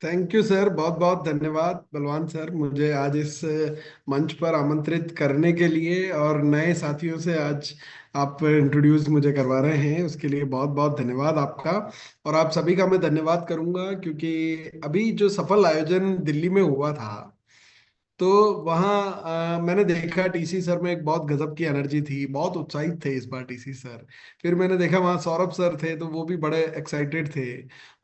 Thank you sir, बहुत बहुत धन्यवाद बलवान सर, मुझे आज इस मंच पर आमंत्रित करने के लिए और नए साथियों से आज आप इंट्रोड्यूस मुझे करवा रहे हैं, उसके लिए बहुत बहुत धन्यवाद आपका। और आप सभी का मैं धन्यवाद करूंगा क्योंकि अभी जो सफल आयोजन दिल्ली में हुआ था, तो वहाँ मैंने देखा टीसी सर में एक बहुत गजब की एनर्जी थी, बहुत उत्साहित थे इस बार टीसी सर। फिर मैंने देखा वहाँ सौरभ सर थे तो वो भी बड़े एक्साइटेड थे।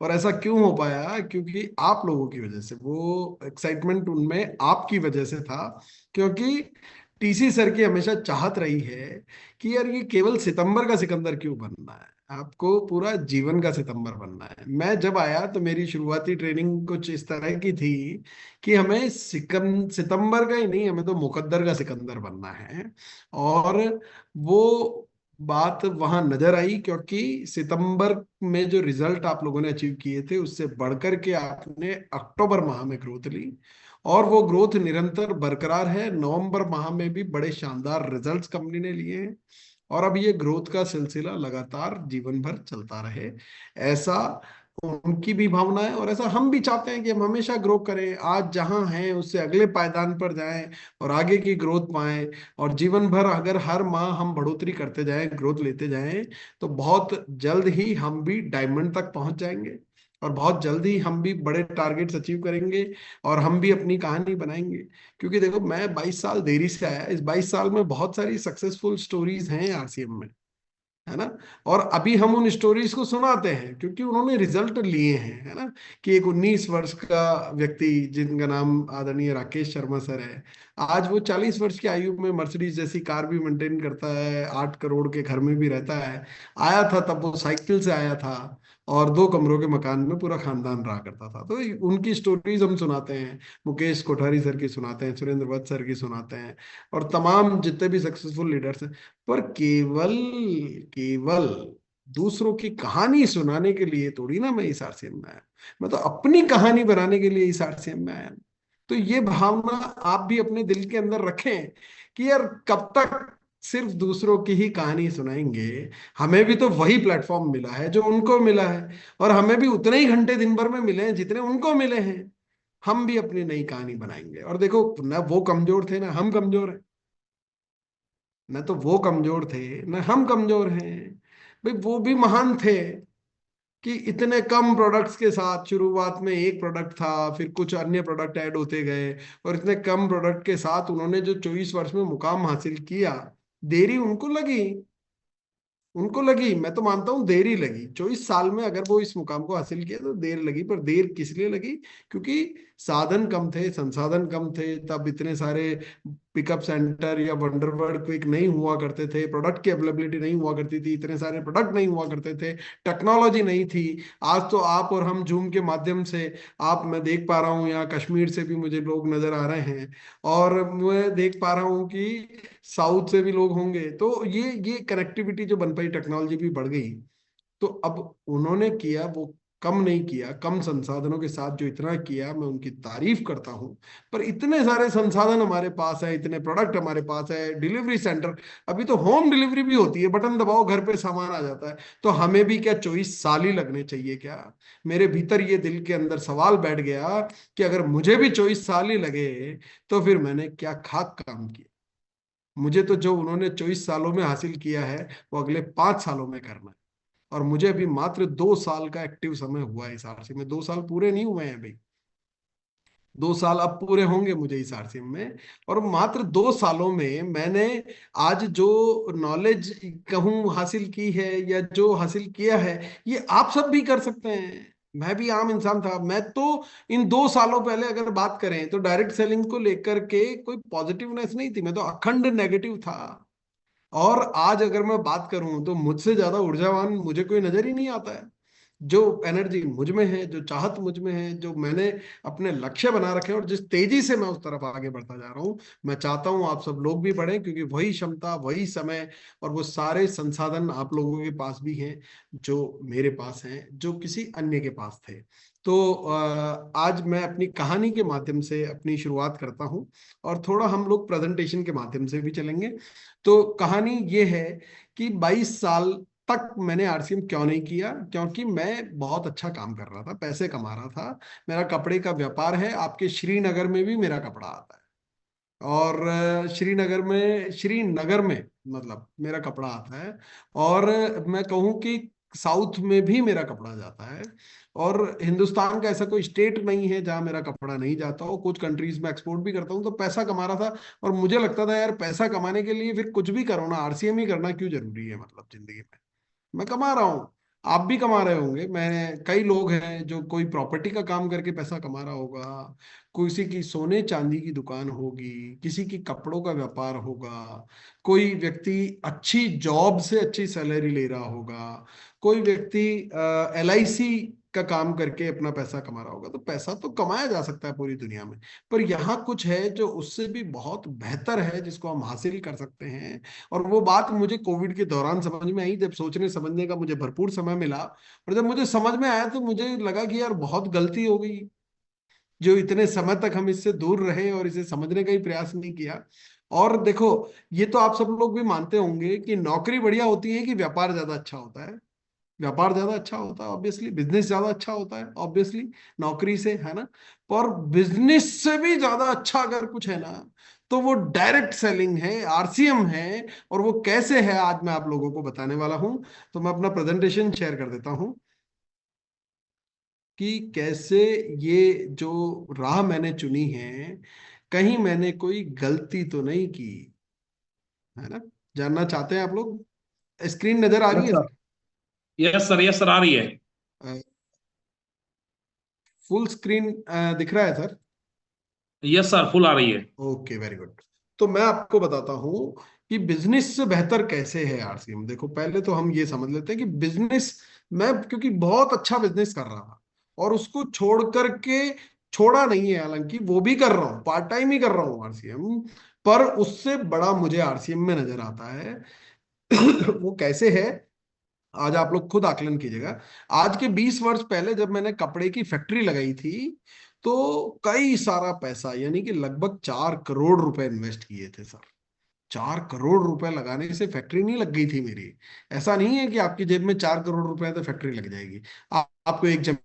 और ऐसा क्यों हो पाया? क्योंकि आप लोगों की वजह से वो एक्साइटमेंट उनमें आपकी वजह से था। क्योंकि टीसी सर की हमेशा चाहत रही है कि यार ये केवल सितंबर का सिकंदर क्यों बनना है, आपको पूरा जीवन का सितंबर बनना है। मैं जब आया तो मेरी शुरुआती ट्रेनिंग कुछ इस तरह की थी कि हमें सितंबर का ही नहीं, हमें तो मुकद्दर का सिकंदर बनना है। और वो बात वहां नजर आई क्योंकि सितंबर में जो रिजल्ट आप लोगों ने अचीव किए थे उससे बढ़कर के आपने अक्टूबर माह में ग्रोथ ली। और वो ग्रोथ निरंतर बरकरार है, नवंबर माह में भी बड़े शानदार रिजल्ट्स कंपनी ने लिए हैं। और अब ये ग्रोथ का सिलसिला लगातार जीवन भर चलता रहे, ऐसा उनकी भी भावना है। और ऐसा हम भी चाहते हैं कि हम हमेशा ग्रो करें, आज जहां हैं उससे अगले पायदान पर जाएं और आगे की ग्रोथ पाएं। और जीवन भर अगर हर माह हम बढ़ोतरी करते जाएं, ग्रोथ लेते जाएं, तो बहुत जल्द ही हम भी डायमंड तक पहुंच जाएंगे। और बहुत जल्द ही हम भी बड़े टारगेट्स अचीव करेंगे और हम भी अपनी कहानी बनाएंगे। क्योंकि देखो, मैं 22 साल देरी से आया, इस 22 साल में बहुत सारी सक्सेसफुल स्टोरीज हैं आरसीएम में, है ना। और अभी हम उन स्टोरीज को सुनाते हैं क्योंकि उन्होंने रिजल्ट लिए हैं, है ना। कि एक 19 वर्ष का व्यक्ति जिनका नाम आदरणीय राकेश शर्मा सर है, आज वो 40 वर्ष की आयु में मर्सिडीज जैसी कार भी मेंटेन करता है, 8 करोड़ के घर में भी रहता है। आया था तब वो साइकिल से आया था और 2 कमरों के मकान में पूरा खानदान रहा करता था। तो उनकी स्टोरीज हम सुनाते हैं, मुकेश कोठारी सर की सुनाते हैं, सुरेंद्र वत्स सर की सुनाते हैं, और तमाम जितने भी सक्सेसफुल लीडर्स हैं। पर केवल केवल दूसरों की कहानी सुनाने के लिए थोड़ी ना मैं इस आरसीएम में आया, मैं तो अपनी कहानी बनाने के लिए इस आरसीएम में आया। तो ये भावना आप भी अपने दिल के अंदर रखें कि यार कब तक सिर्फ दूसरों की ही कहानी सुनाएंगे। हमें भी तो वही प्लेटफॉर्म मिला है जो उनको मिला है, और हमें भी उतने ही घंटे दिन भर में मिले हैं जितने उनको मिले हैं। हम भी अपनी नई कहानी बनाएंगे। और देखो, ना वो कमजोर थे ना हम कमजोर हैं, न तो वो कमजोर थे न हम कमजोर हैं। भाई वो भी महान थे कि इतने कम प्रोडक्ट्स के साथ, शुरुआत में एक प्रोडक्ट था, फिर कुछ अन्य प्रोडक्ट ऐड होते गए, और इतने कम प्रोडक्ट के साथ उन्होंने जो 24 वर्ष में मुकाम हासिल किया। देरी उनको लगी, मैं तो मानता हूं देरी लगी। 24 साल में अगर वो इस मुकाम को हासिल किया तो देर लगी, पर देर किस लिए लगी? क्योंकि साधन कम थे, संसाधन कम थे, तब इतने सारे पिकअप सेंटर या वंडरवर्ल्ड क्विक नहीं हुआ करते थे, प्रोडक्ट की अवेलेबिलिटी नहीं हुआ करती थी, इतने सारे प्रोडक्ट नहीं हुआ करते थे, टेक्नोलॉजी नहीं थी। आज तो आप और हम जूम के माध्यम से, आप, मैं देख पा रहा हूँ यहाँ कश्मीर से भी मुझे लोग नजर आ रहे हैं, और मैं देख पा रहा हूँ कि साउथ से भी लोग होंगे। तो ये कनेक्टिविटी जो बन पाई, टेक्नोलॉजी भी बढ़ गई। तो अब उन्होंने किया वो कम नहीं किया, कम संसाधनों के साथ जो इतना किया, मैं उनकी तारीफ करता हूं। पर इतने सारे संसाधन हमारे पास है, इतने प्रोडक्ट हमारे पास है, डिलीवरी सेंटर, अभी तो होम डिलीवरी भी होती है, बटन दबाओ घर पे सामान आ जाता है। तो हमें भी क्या 24 साल ही लगने चाहिए क्या? मेरे भीतर ये दिल के अंदर सवाल बैठ गया कि अगर मुझे भी 24 साल ही लगे तो फिर मैंने क्या खाक काम किया। मुझे तो जो उन्होंने 24 सालों में हासिल किया है वो अगले 5 सालों में करना है। और मुझे अभी मात्र 2 साल का एक्टिव समय हुआ है इस आरसी में, 2 साल पूरे नहीं हुए हैं अभी, 2 साल अब पूरे होंगे मुझे इस आरसी में। और मात्र 2 सालों में मैंने आज जो नॉलेज कहूँ हासिल की है या जो हासिल किया है, ये आप सब भी कर सकते हैं। मैं भी आम इंसान था, मैं तो इन 2 सालों पहले अगर बात करें तो डायरेक्ट सेलिंग को लेकर के कोई पॉजिटिवनेस नहीं थी, मैं तो अखंड नेगेटिव था। और आज अगर मैं बात करूं तो मुझसे ज्यादा ऊर्जावान मुझे कोई नजर ही नहीं आता है। जो एनर्जी मुझ में है, जो चाहत मुझ में है, जो मैंने अपने लक्ष्य बना रखे हैं, और जिस तेजी से मैं उस तरफ आगे बढ़ता जा रहा हूं, मैं चाहता हूं आप सब लोग भी बढ़ें, क्योंकि वही क्षमता, वही समय और वो सारे संसाधन आप लोगों के पास भी हैं जो मेरे पास हैं, जो किसी अन्य के पास थे। तो आज मैं अपनी कहानी के माध्यम से अपनी शुरुआत करता हूं, और थोड़ा हम लोग प्रेजेंटेशन के माध्यम से भी चलेंगे। तो कहानी ये है कि 22 साल तक मैंने आरसीएम क्यों नहीं किया? क्योंकि मैं बहुत अच्छा काम कर रहा था, पैसे कमा रहा था। मेरा कपड़े का व्यापार है, आपके श्रीनगर में भी मेरा कपड़ा आता है। और श्रीनगर में मतलब मेरा कपड़ा आता है। और मैं कहूँ कि साउथ में भी मेरा कपड़ा जाता है। और हिंदुस्तान का ऐसा कोई स्टेट नहीं है जहां मेरा कपड़ा नहीं जाता हो। कुछ कंट्रीज में एक्सपोर्ट भी करता हूँ, तो पैसा कमा रहा था। और मुझे लगता था यार, पैसा कमाने के लिए फिर कुछ भी करो ना, आरसीएम ही करना क्यों जरूरी है मतलब जिंदगी में। मैं कमा रहा हूँ, आप भी कमा रहे होंगे। मैं कई लोग हैं जो कोई प्रॉपर्टी का काम करके पैसा कमा रहा होगा, किसी की सोने चांदी की दुकान होगी, किसी की कपड़ों का व्यापार होगा, कोई व्यक्ति अच्छी जॉब से अच्छी सैलरी ले रहा होगा, कोई व्यक्ति एलआईसी का काम करके अपना पैसा कमा रहा होगा। तो पैसा तो कमाया जा सकता है पूरी दुनिया में। पर यहाँ कुछ है जो उससे भी बहुत बेहतर है, जिसको हम हासिल कर सकते हैं। और वो बात मुझे कोविड के दौरान समझ में आई, जब सोचने समझने का मुझे भरपूर समय मिला। और जब मुझे समझ में आया तो मुझे लगा कि यार बहुत गलती हो गई, जो इतने समय तक हम इससे दूर रहे और इसे समझने का ही प्रयास नहीं किया। और देखो, ये तो आप सब लोग भी मानते होंगे कि नौकरी बढ़िया होती है कि व्यापार ज्यादा अच्छा होता है? व्यापार ज्यादा अच्छा होता है ऑब्वियसली, बिजनेस ज्यादा अच्छा होता है ऑब्वियसली नौकरी से, है ना? पर बिजनेस से भी ज्यादा अच्छा अगर कुछ है ना, तो वो डायरेक्ट सेलिंग है, आरसीएम है। और वो कैसे है आज मैं आप लोगों को बताने वाला हूं। तो मैं अपना प्रेजेंटेशन शेयर कर देता हूं कि कैसे ये जो राह मैंने चुनी है, कहीं मैंने कोई गलती तो नहीं की, है ना? जानना चाहते हैं आप लोग? स्क्रीन नजर आ रही यस है? Sir. Yes sir, yes sir, आ रही है। फुल स्क्रीन दिख रहा है सर? यस सर, फुल आ रही है। Okay, very good. तो मैं आपको बताता हूं कि बिजनेस से बेहतर कैसे है आरसीएम। देखो, पहले तो हम ये समझ लेते हैं कि बिजनेस, मैं क्योंकि बहुत अच्छा बिजनेस कर रहा था और उसको छोड़ करके, छोड़ा नहीं है हालांकि, वो भी कर रहा हूँ, पार्ट टाइम ही कर रहा हूँ आरसीएम। पर उससे बड़ा मुझे आरसीएम में नजर आता है। वो कैसे है, आज आप लोग खुद आकलन कीजिएगा। आज के 20 वर्ष पहले जब मैंने कपड़े की फैक्ट्री लगाई थी, तो कई सारा पैसा, यानी कि लगभग 4 करोड़ रुपए इन्वेस्ट किए थे सर। 4 करोड़ रुपए लगाने से फैक्ट्री नहीं लग गई थी मेरी। ऐसा नहीं है कि आपकी जेब में 4 करोड़ रुपए है तो फैक्ट्री लग जाएगी। आपको एक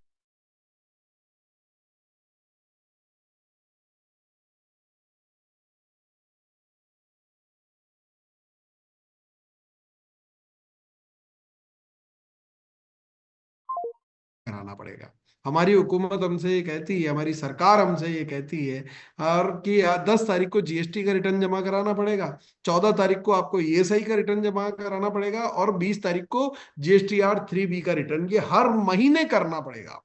कराना पड़ेगा। हमारी हुकूमत हमसे ये कहती है, हमारी सरकार हमसे ये कहती है, और कि 10 तारीख को जीएसटी का रिटर्न जमा कराना पड़ेगा, 14 तारीख को आपको ईएसआई का रिटर्न जमा कराना पड़ेगा, और 20 तारीख को GSTR 3B का रिटर्न, ये हर महीने करना पड़ेगा,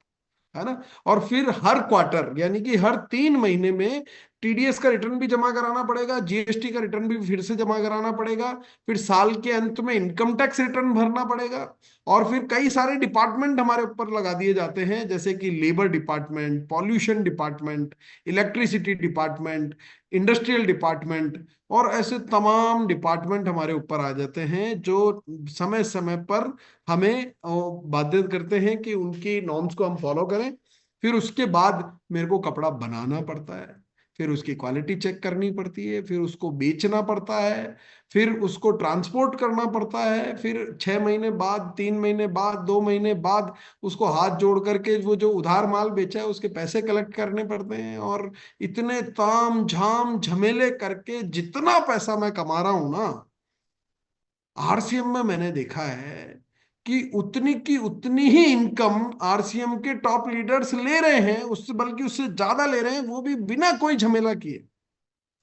है ना? और फिर हर क्वार्टर यानी कि हर 3 महीने में टीडीएस का रिटर्न भी जमा कराना पड़ेगा, जीएसटी का रिटर्न भी फिर से जमा कराना पड़ेगा। फिर साल के अंत में इनकम टैक्स रिटर्न भरना पड़ेगा। और फिर कई सारे डिपार्टमेंट हमारे ऊपर लगा दिए जाते हैं, जैसे कि labour department, pollution department, electricity department, industrial department, और ऐसे तमाम डिपार्टमेंट हमारे ऊपर आ जाते हैं, जो समय समय पर हमें बाध्य करते हैं कि उनकी नॉर्म्स को हम फॉलो करें। फिर उसके बाद मेरे को कपड़ा बनाना पड़ता है, फिर उसकी क्वालिटी चेक करनी पड़ती है, फिर उसको बेचना पड़ता है, फिर उसको ट्रांसपोर्ट करना पड़ता है, फिर 6 महीने बाद, 3 महीने बाद, 2 महीने बाद उसको हाथ जोड़ करके वो जो उधार माल बेचा है उसके पैसे कलेक्ट करने पड़ते हैं। और इतने ताम झाम झमेले करके जितना पैसा मैं कमा रहा हूं ना, आरसीएम में मैंने देखा है कि उतनी की उतनी ही इनकम आरसीएम के टॉप लीडर्स ले रहे हैं, उससे बल्कि उससे ज्यादा ले रहे हैं, वो भी बिना कोई झमेला किए।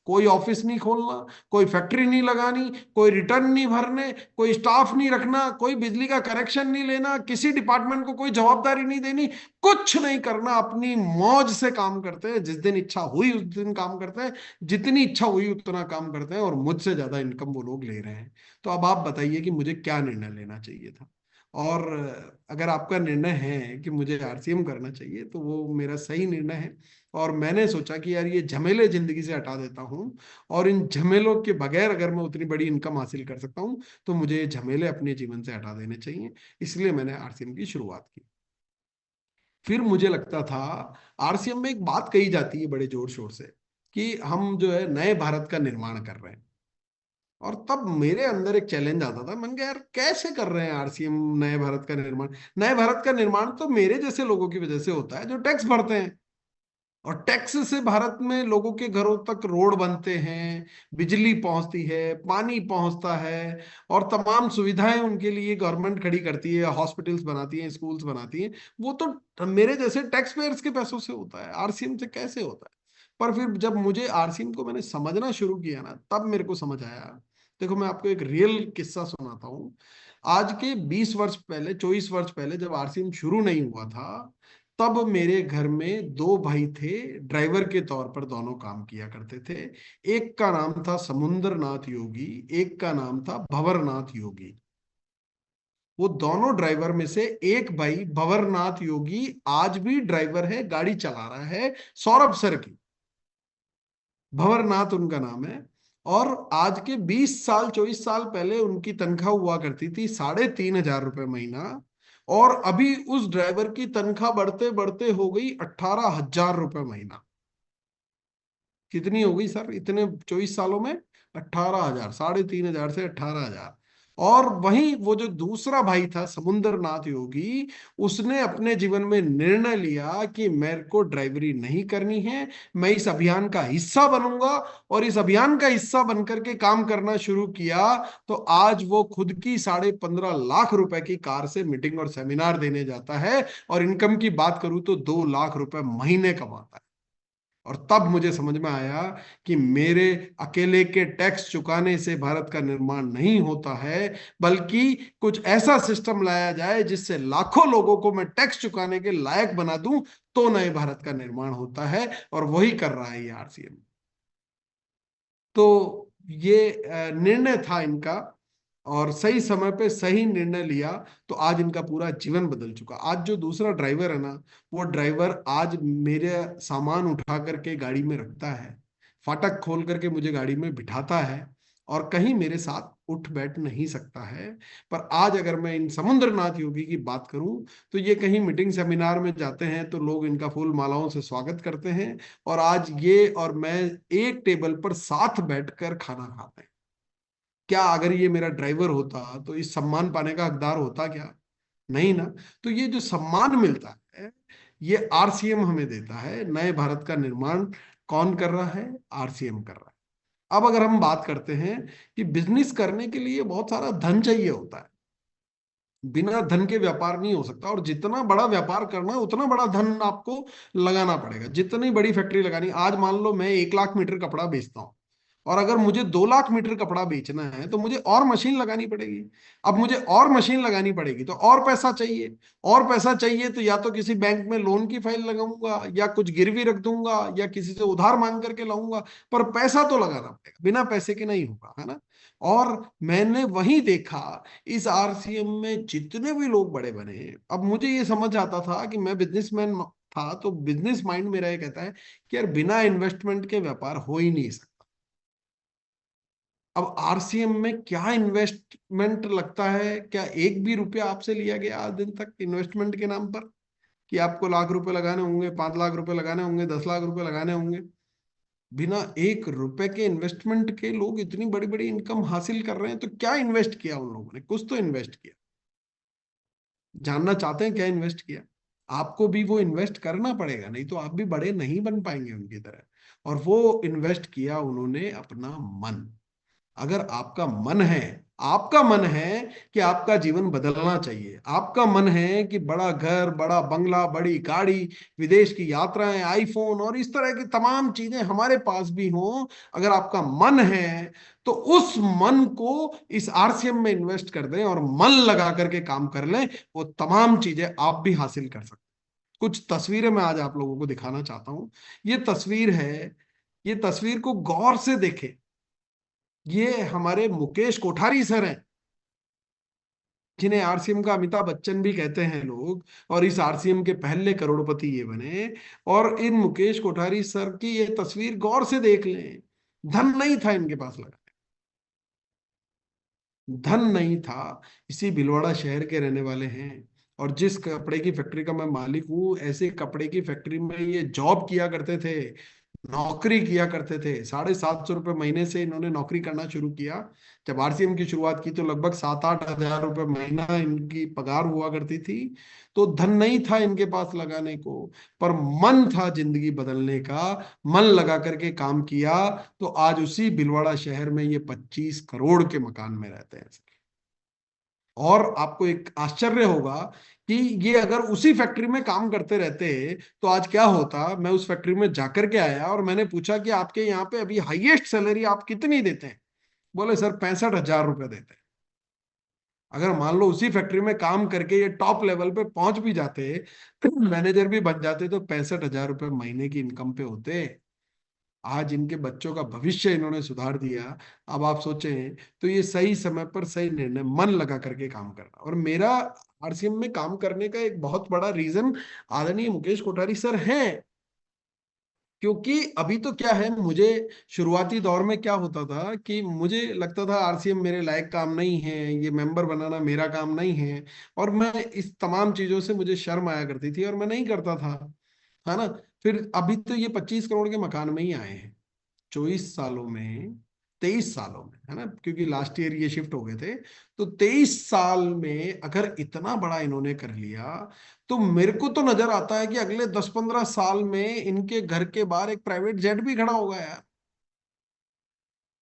कोई ऑफिस नहीं खोलना, कोई फैक्ट्री नहीं लगानी, कोई रिटर्न नहीं भरने, कोई स्टाफ नहीं रखना, कोई बिजली का कनेक्शन नहीं लेना, किसी डिपार्टमेंट को कोई जवाबदारी नहीं देनी, कुछ नहीं करना, अपनी मौज से काम करते हैं। जिस दिन इच्छा हुई उस दिन काम करते हैं, जितनी इच्छा हुई उतना काम करते हैं, और मुझसे ज्यादा इनकम वो लोग ले रहे हैं। तो अब आप बताइए कि मुझे क्या निर्णय लेना चाहिए था। और अगर आपका निर्णय है कि मुझे आरसीएम करना चाहिए, तो वो मेरा सही निर्णय है। और मैंने सोचा कि यार, ये झमेले जिंदगी से हटा देता हूँ, और इन झमेलों के बगैर अगर मैं उतनी बड़ी इनकम हासिल कर सकता हूँ, तो मुझे ये झमेले अपने जीवन से हटा देने चाहिए। इसलिए मैंने आरसीएम की शुरुआत की। फिर मुझे लगता था, आरसीएम में एक बात कही जाती है बड़े जोर शोर से, कि हम जो है नए भारत का निर्माण कर रहे हैं। और तब मेरे अंदर एक चैलेंज आता था, मैंने कहा यार कैसे कर रहे हैं आरसीएम नए भारत का निर्माण। नए भारत का निर्माण तो मेरे जैसे लोगों की वजह से होता है जो टैक्स भरते हैं, और टैक्स से भारत में लोगों के घरों तक रोड बनते हैं, बिजली पहुंचती है, पानी पहुंचता है, और तमाम सुविधाएं उनके लिए गवर्नमेंट खड़ी करती है, हॉस्पिटल्स बनाती है, स्कूल्स बनाती है। वो तो मेरे जैसे टैक्स पेयर्स के पैसों से होता है, आरसीएम से कैसे होता है। पर फिर जब मुझे आरसीएम को मैंने समझना शुरू किया ना, तब मेरे को समझ आया। देखो मैं आपको एक रियल किस्सा सुनाता हूँ। आज के 20 वर्ष पहले, 24 वर्ष पहले, जब आरसीएम शुरू नहीं हुआ था, तब मेरे घर में दो भाई थे, ड्राइवर के तौर पर दोनों काम किया करते थे। एक का नाम था समुंदर नाथ योगी, एक का नाम था भंवरनाथ योगी। वो दोनों ड्राइवर में से एक भाई भंवरनाथ योगी आज भी ड्राइवर है, गाड़ी चला रहा है, सौरभ सर की, भंवरनाथ उनका नाम है। और आज के 20 साल, 24 साल पहले उनकी तनख्वाह हुआ करती थी 3,500 रुपये महीना, और अभी उस ड्राइवर की तनख्वाह बढ़ते बढ़ते हो गई 18,000 रुपये महीना। कितनी हो गई सर इतने 24 सालों में? 18,000, 3,500 से 18,000। और वहीं वो जो दूसरा भाई था समुंदर नाथ योगी, उसने अपने जीवन में निर्णय लिया कि मेरे को ड्राइवरी नहीं करनी है, मैं इस अभियान का हिस्सा बनूंगा। और इस अभियान का हिस्सा बनकर के काम करना शुरू किया, तो आज वो खुद की 15.5 लाख रुपए की कार से मीटिंग और सेमिनार देने जाता है, और इनकम की बात करूं तो 2 लाख रुपए महीने कमाता है। और तब मुझे समझ में आया कि मेरे अकेले के टैक्स चुकाने से भारत का निर्माण नहीं होता है, बल्कि कुछ ऐसा सिस्टम लाया जाए जिससे लाखों लोगों को मैं टैक्स चुकाने के लायक बना दूं, तो नए भारत का निर्माण होता है। और वही कर रहा है ये आरसीएम। तो ये निर्णय था इनका, और सही समय पे सही निर्णय लिया, तो आज इनका पूरा जीवन बदल चुका। आज जो दूसरा ड्राइवर है ना, वो ड्राइवर आज मेरे सामान उठा करके गाड़ी में रखता है, फाटक खोल करके मुझे गाड़ी में बिठाता है, और कहीं मेरे साथ उठ बैठ नहीं सकता है। पर आज अगर मैं इन समुद्रनाथ योगी की बात करूं, तो ये कहीं मीटिंग सेमिनार में जाते हैं तो लोग इनका फूल मालाओं से स्वागत करते हैं, और आज ये और मैं एक टेबल पर साथ बैठकर खाना खाते हैं। क्या अगर ये मेरा ड्राइवर होता तो इस सम्मान पाने का हकदार होता क्या? नहीं ना। तो ये जो सम्मान मिलता है, ये आरसीएम हमें देता है। नए भारत का निर्माण कौन कर रहा है? आरसीएम कर रहा है। अब अगर हम बात करते हैं कि बिजनेस करने के लिए बहुत सारा धन चाहिए होता है, बिना धन के व्यापार नहीं हो सकता, और जितना बड़ा व्यापार करना है उतना बड़ा धन आपको लगाना पड़ेगा। जितनी बड़ी फैक्ट्री लगानी, आज मान लो मैं 1 लाख मीटर कपड़ा बेचता हूँ, और अगर मुझे 2 लाख मीटर कपड़ा बेचना है तो मुझे और मशीन लगानी पड़ेगी। अब मुझे और मशीन लगानी पड़ेगी तो और पैसा चाहिए। और पैसा चाहिए तो या तो किसी बैंक में लोन की फाइल लगाऊंगा, या कुछ गिरवी रख दूंगा, या किसी से उधार मांग करके लाऊंगा। पर पैसा तो लगाना पड़ेगा, बिना पैसे के नहीं होगा, है ना। और मैंने वही देखा, इस आरसीएम में जितने भी लोग बड़े बने, अब मुझे ये समझ आता था कि मैं बिजनेसमैन था, तो बिजनेस माइंड मेरा ये कहता है कि यार बिना इन्वेस्टमेंट के व्यापार हो ही नहीं सकता। अब आरसीएम में क्या इन्वेस्टमेंट लगता है? क्या एक भी रुपया आपसे लिया गया आज दिन तक इन्वेस्टमेंट के नाम पर, कि आपको लाख रुपए लगाने होंगे, 5 लाख रुपए लगाने होंगे, 10 लाख रुपए लगाने होंगे? बिना एक रुपए के इन्वेस्टमेंट के लोग इतनी बड़ी बड़ी इनकम हासिल कर रहे हैं, तो क्या इन्वेस्ट किया उन लोगों ने? कुछ तो इन्वेस्ट किया। जानना चाहते हैं क्या इन्वेस्ट किया? आपको भी वो इन्वेस्ट करना पड़ेगा, नहीं तो आप भी बड़े नहीं बन पाएंगे उनकी तरह। और वो इन्वेस्ट किया उन्होंने अपना मन। अगर आपका मन है, आपका मन है कि आपका जीवन बदलना चाहिए, आपका मन है कि बड़ा घर, बड़ा बंगला, बड़ी गाड़ी, विदेश की यात्राएं, आईफोन और इस तरह की तमाम चीजें हमारे पास भी हों, अगर आपका मन है, तो उस मन को इस आरसीएम में इन्वेस्ट कर दें और मन लगा करके काम कर लें। वो तमाम चीजें आप भी हासिल कर सकते हैं। कुछ तस्वीरें मैं आज आप लोगों को दिखाना चाहता हूं। ये तस्वीर है, ये तस्वीर को गौर से देखें। ये हमारे मुकेश कोठारी सर हैं, जिन्हें आरसीएम का अमिताभ बच्चन भी कहते हैं लोग, और इस आरसीएम के पहले करोड़पति ये बने। और इन मुकेश कोठारी सर की ये तस्वीर गौर से देख लें। धन नहीं था इनके पास लगा, धन नहीं था। इसी भीलवाड़ा शहर के रहने वाले हैं, और जिस कपड़े की फैक्ट्री का मैं मालिक हूं, ऐसे कपड़े की फैक्ट्री में ये जॉब किया करते थे। नौकरी किया करते थे। 750 रुपये महीने से इन्होंने नौकरी करना शुरू किया। जब आरसीएम की शुरुआत की तो लगभग 7-8 हजार रुपये महीना इनकी पगार हुआ करती थी। तो धन नहीं था इनके पास लगाने को, पर मन था जिंदगी बदलने का। मन लगा करके काम किया, तो आज उसी भीलवाड़ा शहर में ये 25 करोड़ के मकान में रहते हैं। और आपको एक आश्चर्य होगा कि ये अगर उसी फैक्ट्री में काम करते रहते तो आज क्या होता। मैं उस फैक्ट्री में जाकर के आया और मैंने पूछा कि आपके यहाँ पे अभी हाईएस्ट सैलरी आप कितनी देते हैं। बोले सर 65 हजार रुपये देते हैं। अगर मान लो उसी फैक्ट्री में काम करके ये टॉप लेवल पे पहुंच भी जाते, मैनेजर भी बन जाते, तो 65 हजार रुपये महीने की इनकम पे होते। आज इनके बच्चों का भविष्य इन्होंने सुधार दिया। अब आप सोचें तो ये सही समय पर सही निर्णय, मन लगा करके काम करना। और मेरा आरसीएम में काम करने का एक बहुत बड़ा रीजन आदरणीय मुकेश कोठारी सर हैं। क्योंकि अभी तो क्या है, मुझे शुरुआती दौर में क्या होता था कि मुझे लगता था आरसीएम मेरे लायक काम नहीं है, ये मेंबर बनाना मेरा काम नहीं है। और मैं इस तमाम चीजों से मुझे शर्म आया करती थी और मैं नहीं करता था, है ना। फिर अभी तो ये 25 करोड़ के मकान में ही आए हैं 24 सालों में, 23 सालों में, है ना, क्योंकि लास्ट ईयर ये शिफ्ट हो गए थे। तो 23 साल में अगर इतना बड़ा इन्होंने कर लिया, तो मेरे को तो नजर आता है कि अगले 10-15 साल में इनके घर के बाहर एक प्राइवेट जेट भी खड़ा होगा यार।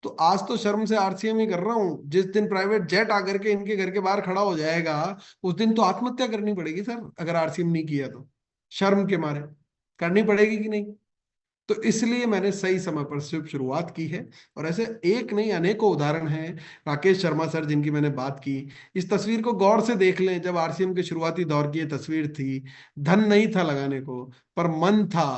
तो आज तो शर्म से आरसीएम ही कर रहा हूं, जिस दिन प्राइवेट जेट आकर के इनके घर के बाहर खड़ा हो जाएगा, उस दिन तो आत्महत्या करनी पड़ेगी सर, अगर आरसीएम नहीं किया तो। शर्म के मारे करनी पड़ेगी कि नहीं। तो इसलिए मैंने सही समय पर सिर्फ शुरुआत की है। और ऐसे एक नहीं अनेकों उदाहरण हैं। राकेश शर्मा सर जिनकी मैंने बात की, इस तस्वीर को गौर से देख लें। जब आरसीएम के शुरुआती दौर की ये तस्वीर थी, धन नहीं था लगाने को, पर मन था।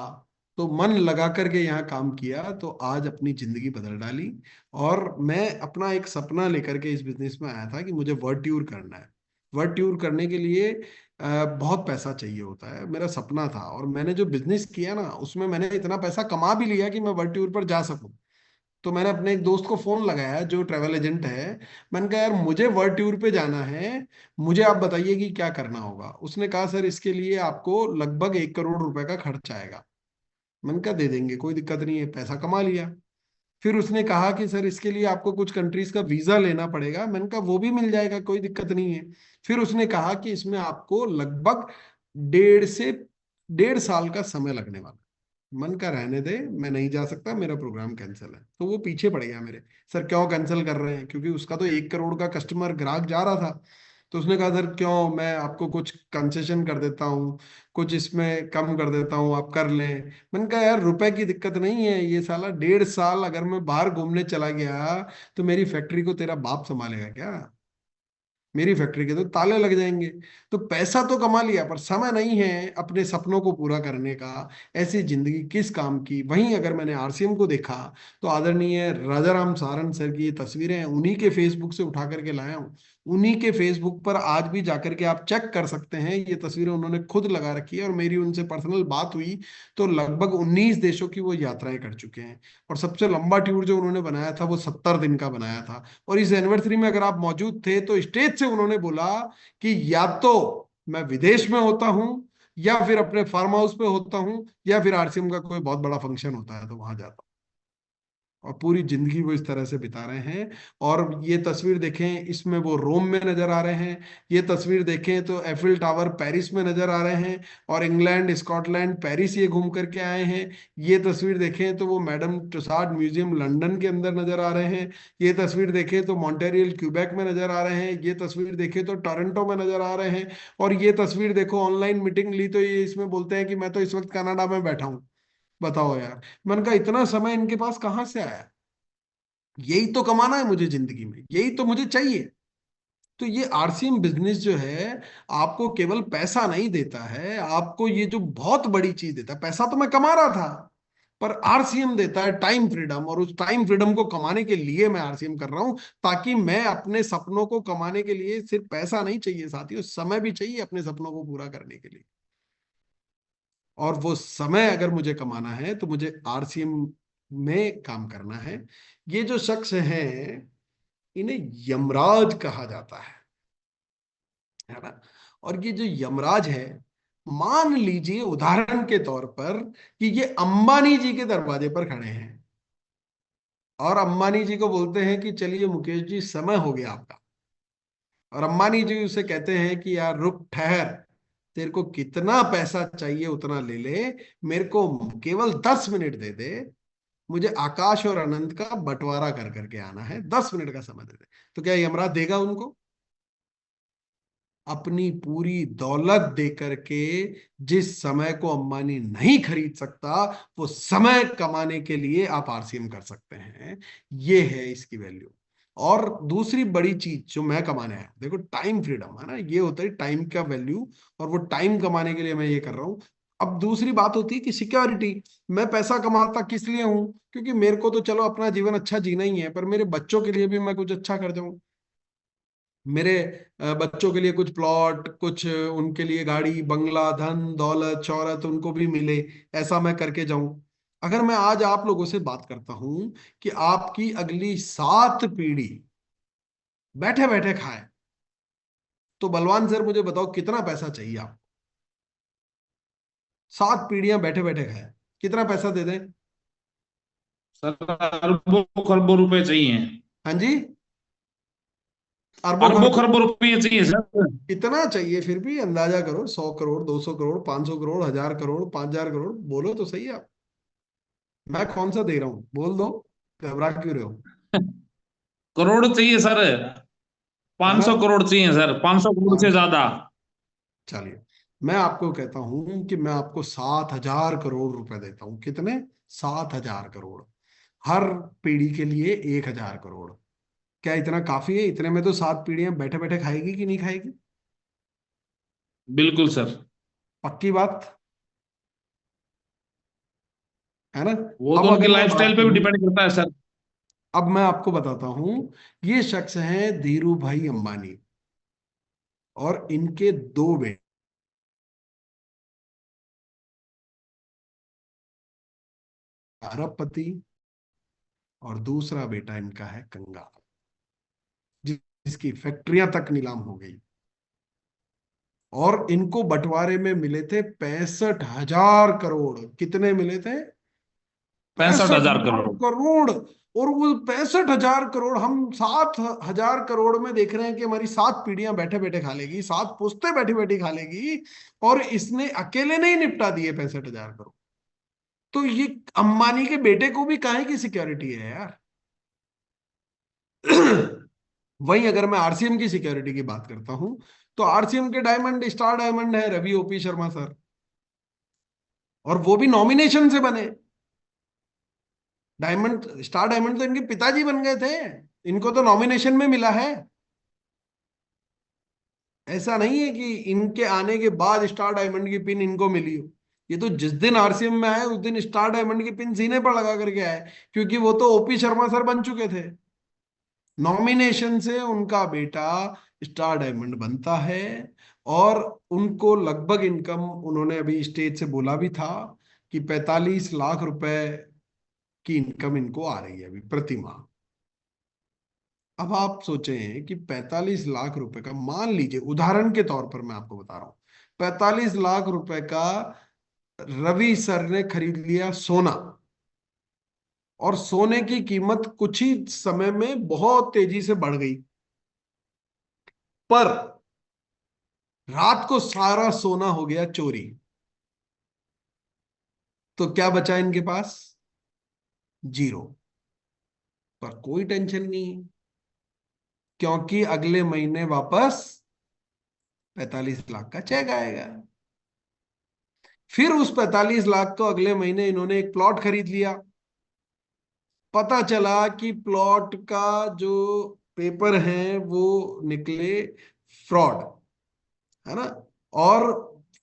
तो मन लगा करके यहाँ काम किया, तो आज अपनी जिंदगी बदल डाली। और मैं अपना एक सपना लेकर के इस बिजनेस में आया था कि मुझे वर्ल्ड टूर करना है। वर्ल्ड टूर करने के लिए बहुत पैसा चाहिए होता है, मेरा सपना था। और मैंने जो बिजनेस किया ना, उसमें मैंने इतना पैसा कमा भी लिया कि मैं वर्ल्ड टूर पर जा सकूं। तो मैंने अपने एक दोस्त को फोन लगाया जो ट्रैवल एजेंट है। मैंने कहा यार मुझे वर्ल्ड टूर पे जाना है, मुझे आप बताइए कि क्या करना होगा। उसने कहा सर इसके लिए आपको लगभग 1 करोड़ रुपए का खर्च आएगा। मैंने कहा दे देंगे, कोई दिक्कत नहीं है, पैसा कमा लिया। फिर उसने कहा कि सर इसके लिए आपको कुछ कंट्रीज का वीजा लेना पड़ेगा। मैंने कहा वो भी मिल जाएगा, कोई दिक्कत नहीं है। फिर उसने कहा कि इसमें आपको लगभग 1.5 से 1.5 साल का समय लगने वाला है। मन का रहने दे, मैं नहीं जा सकता, मेरा प्रोग्राम कैंसिल है। तो वो पीछे पड़ गया मेरे। सर क्यों कैंसिल कर रहे हैं, क्योंकि उसका तो 1 करोड़ का कस्टमर ग्राहक जा रहा था। तो उसने कहा सर क्यों, मैं आपको कुछ कंसेशन कर देता हूँ, कुछ इसमें कम कर देता हूँ, आप कर लें। मैंने कहा यार रुपए की दिक्कत नहीं है, ये साला 1.5 साल अगर मैं बाहर घूमने चला गया, तो मेरी फैक्ट्री को तेरा बाप संभालेगा क्या। मेरी फैक्ट्री के तो ताले लग जाएंगे। तो पैसा तो कमा लिया, पर समय नहीं है अपने सपनों को पूरा करने का। ऐसी जिंदगी किस काम की। वहीं अगर मैंने आरसीएम को देखा, तो आदरणीय राजाराम सारन सर की ये तस्वीरें हैं, उन्हीं के फेसबुक से उठा करके लाया हूँ। उन्हीं के फेसबुक पर आज भी जाकर के आप चेक कर सकते हैं, ये तस्वीरें उन्होंने खुद लगा रखी है। और मेरी उनसे पर्सनल बात हुई तो लगभग 19 देशों की वो यात्राएं कर चुके हैं। और सबसे लंबा टूर जो उन्होंने बनाया था वो 70 दिन का बनाया था। और इस एनिवर्सरी में अगर आप मौजूद थे, तो स्टेज से उन्होंने बोला कि या तो मैं विदेश में होता हूं, या फिर अपने फार्म हाउस पे होता हूं, या फिर आरसीएम का कोई बहुत बड़ा फंक्शन होता है तो वहां जाता हूं। और पूरी जिंदगी वो इस तरह से बिता रहे हैं। और ये तस्वीर देखें, इसमें वो रोम में नजर आ रहे हैं। ये तस्वीर देखें तो एफिल टावर पेरिस में नजर आ रहे हैं। और इंग्लैंड, स्कॉटलैंड, पेरिस ये घूम करके आए हैं। ये तस्वीर देखें तो वो मैडम टुसाड म्यूजियम लंदन के अंदर नजर आ रहे हैं। ये तस्वीर देखें तो मॉन्टेरियल क्यूबेक में नजर आ रहे हैं। ये तस्वीर देखें तो टोरंटो में नजर आ रहे हैं। और ये तस्वीर देखो, ऑनलाइन मीटिंग ली तो ये इसमें बोलते हैं कि मैं तो इस वक्त कनाडा में बैठा हूं। बताओ यार, मन का इतना समय इनके पास कहाँ से आया। यही तो कमाना है मुझे जिंदगी में, यही तो मुझे चाहिए। तो ये आरसीएम बिजनेस जो है, आपको केवल पैसा नहीं देता है, आपको ये जो बहुत बड़ी चीज देता है। पैसा तो मैं कमा रहा था, पर आरसीएम देता है टाइम फ्रीडम। और उस टाइम फ्रीडम को कमाने के लिए मैं आरसीएम कर रहा हूं, ताकि मैं अपने सपनों को कमाने के लिए सिर्फ पैसा नहीं चाहिए साथियों, समय भी चाहिए अपने सपनों को पूरा करने के लिए। और वो समय अगर मुझे कमाना है, तो मुझे आरसीएम में काम करना है। ये जो शख्स हैं, इन्हें यमराज कहा जाता है ना। और ये जो यमराज है, मान लीजिए उदाहरण के तौर पर कि ये अंबानी जी के दरवाजे पर खड़े हैं और अंबानी जी को बोलते हैं कि चलिए मुकेश जी, समय हो गया आपका। और अंबानी जी उसे कहते हैं कि यार रुक, ठहर, तेरे को कितना पैसा चाहिए उतना ले ले, मेरे को केवल 10 मिनट दे दे, मुझे आकाश और अनंत का बंटवारा कर करके आना है, 10 मिनट का समय दे दे। तो क्या यमराज देगा उनको? अपनी पूरी दौलत दे करके जिस समय को अंबानी नहीं खरीद सकता, वो समय कमाने के लिए आप आरसीएम कर सकते हैं। ये है इसकी वैल्यू। और दूसरी बड़ी चीज जो मैं कमाने आया हूं, देखो, टाइम फ्रीडम है ना, ये होता है टाइम का वैल्यू। और वो टाइम कमाने के लिए मैं ये कर रहा हूं। अब दूसरी बात होती है कि सिक्योरिटी। मैं पैसा कमाता किस लिए हूं? क्योंकि मेरे को तो चलो अपना जीवन अच्छा जीना ही है, पर मेरे बच्चों के लिए भी मैं कुछ अच्छा कर जाऊं। मेरे बच्चों के लिए कुछ प्लॉट, कुछ उनके लिए गाड़ी बंगला, धन दौलत शौहरत उनको भी मिले, ऐसा मैं करके जाऊं। अगर मैं आज आप लोगों से बात करता हूं कि आपकी अगली 7 पीढ़ी बैठे बैठे खाए, तो बलवान सर मुझे बताओ कितना पैसा चाहिए आप? 7 पीढ़ियां बैठे बैठे खाए, कितना पैसा दे दें? सर अरबों खरबों रुपए चाहिए। हाँ जी, अरबों अरबों खरबों। खरबों रुपए चाहिए सर। कितना चाहिए फिर भी अंदाजा करो, 100 करोड़, 200 करोड़, 500 करोड़, 1000 करोड़, 5000 करोड़, बोलो तो सही आप। मैं कौन सा दे रहा हूँ, बोल दो। घबरा क्यों रहे हो? करोड़ चाहिए सर। है पांच ना? सौ करोड़ चाहिए सर, 500 करोड़ से 500। ज्यादा। चलिए, मैं आपको कहता हूं कि मैं आपको 7,000 करोड़ रुपए देता हूं। कितने? 7,000 करोड़। हर पीढ़ी के लिए 1,000 करोड़। क्या इतना काफी है? इतने में तो 7 पीढ़ियां बैठे बैठे खाएगी कि नहीं खाएगी? बिल्कुल सर। पक्की बात है ना? वो तो अब उनकी अगर मैं लाइफस्टाइल बात पे भी करूं, डिपेंड करता है सर। अब मैं आपको बताता हूं। ये शख्स हैं धीरू भाई अंबानी, और इनके 2 बेटे, अरबपति, और दूसरा बेटा इनका है कंगाल, जिसकी फैक्ट्रियां तक नीलाम हो गई। और इनको बंटवारे में मिले थे 65,000 करोड़। कितने मिले थे? पैंसठ पैंसठ हजार हजार करोड़ करोड़ और वो 65,000 करोड़ हम 7,000 करोड़ में देख रहे हैं कि हमारी 7 पीढ़ियां बैठे बैठे खा लेगी, 7 पुश्तें बैठी बैठी खा लेगी। और इसने अकेले नहीं निपटा दिए 65,000 करोड़। तो ये अंबानी के बेटे को भी काहे की सिक्योरिटी है यार? वहीं अगर मैं आरसीएम की सिक्योरिटी की बात करता हूं, तो आरसीएम के डायमंड, स्टार डायमंड है रवि ओपी शर्मा सर। और वो भी नॉमिनेशन से बने। डायमंड, स्टार डायमंड तो इनके पिताजी बन गए थे। इनको तो नॉमिनेशन में मिला है। ऐसा नहीं है कि इनके आने के बाद स्टार डायमंड की पिन इनको मिली हो। ये तो जिस दिन आरसीएम में आए उस दिन स्टार डायमंड की पिन सीने पर लगा करके आए, क्योंकि वो तो ओपी शर्मा सर बन चुके थे। नॉमिनेशन से उनका बेटा स्टार डायमंड बनता है। और उनको लगभग इनकम, उन्होंने अभी स्टेज से बोला भी था कि 45 लाख रुपए की इनकम इनको आ रही है अभी प्रति माह। अब आप सोचें कि 45 लाख रुपए का, मान लीजिए उदाहरण के तौर पर मैं आपको बता रहा हूं, 45 लाख रुपए का रवि सर ने खरीद लिया सोना। और सोने की कीमत कुछ ही समय में बहुत तेजी से बढ़ गई। पर रात को सारा सोना हो गया चोरी। तो क्या बचा इनके पास? जीरो। पर कोई टेंशन नहीं है, क्योंकि अगले महीने वापस 45 लाख का चेक आएगा। फिर उस 45 लाख को अगले महीने इन्होंने एक प्लॉट खरीद लिया। पता चला कि प्लॉट का जो पेपर है वो निकले फ्रॉड, है ना? और